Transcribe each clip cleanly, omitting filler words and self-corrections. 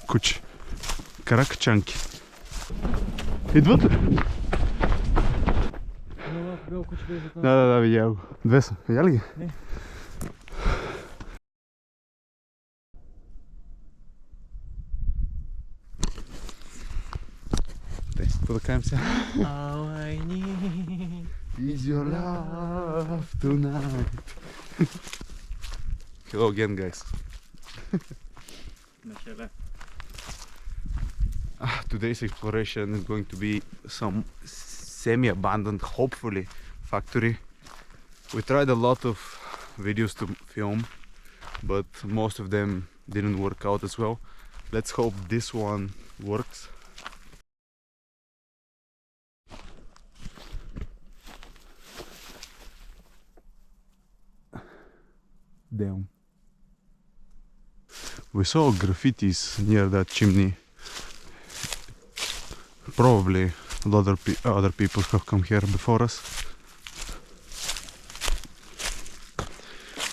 Кучи. Каракачанки. Идват ли? Да, видя го. Две са. Видя ли ги? Не. Какво да кажем сега? All I need Is your love tonight? Hello again, guys. Today's exploration is going to be some semi-abandoned, hopefully, factory. We tried a lot of videos to film, but most of them didn't work out as well. Let's hope this one works. Damn. We saw graffitis near that chimney. Probably a lot of other people have come here before us.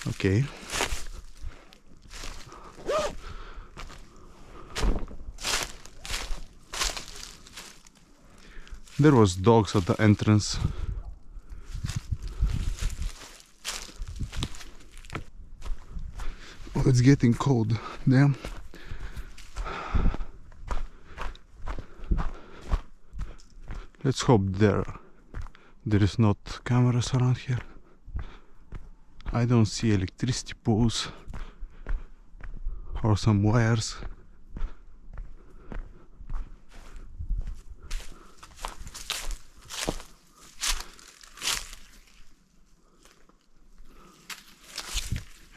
Okay. There was dogs at the entrance. Oh, it's getting cold. Damn. Let's hope there is not cameras around here. I don't see electricity poles or some wires.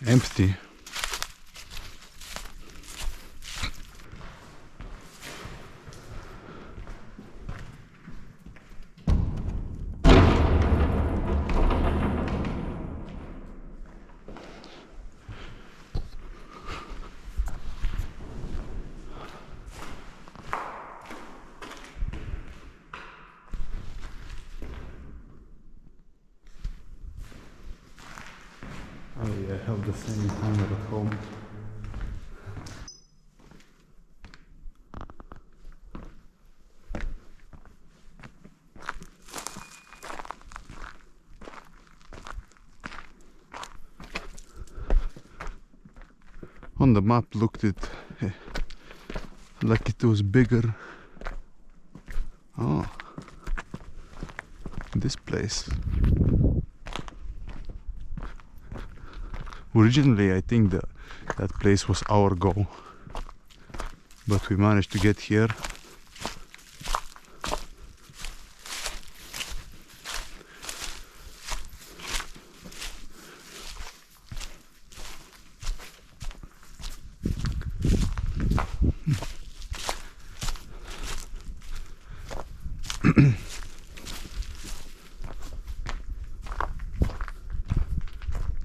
Empty. Oh yeah, I have the same timer at home. On the map looked like it was bigger. Oh, this place. Originally, I think that place was our goal, but we managed to get here.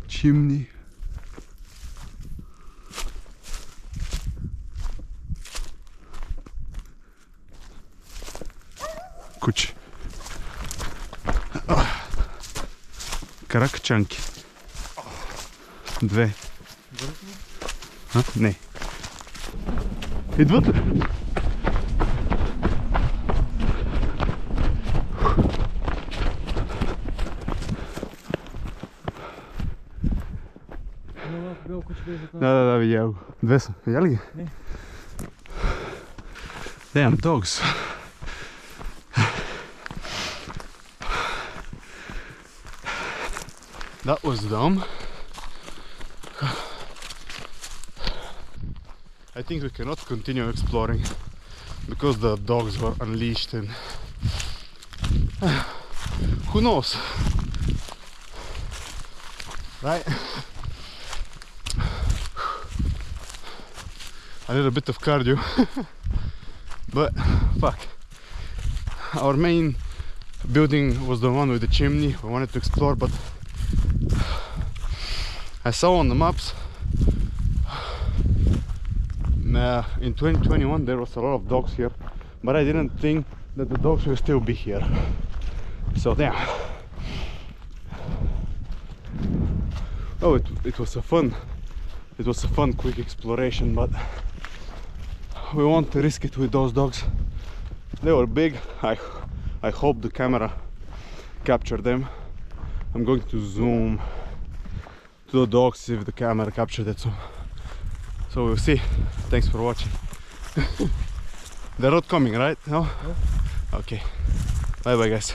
Chimney. Кучи. Каракачанки. Две. А? Не. Идват ли? Да, видя го. Две са. Видя ли ги? Не. Damn dogs. That was dumb. I think we cannot continue exploring because the dogs were unleashed and who knows, right? A little bit of cardio. But fuck, our main building was the one with the chimney. We wanted to explore, but I saw on the maps in 2021 there was a lot of dogs here, but I didn't think that the dogs will still be here. So damn. Oh, it was a fun quick exploration, but we won't risk it with those dogs. They were big. I hope the camera captured them. I'm going to zoom to the dogs, see if the camera captured it. So we'll see. Thanks for watching. They're not coming, right? No? Okay. Bye bye, guys.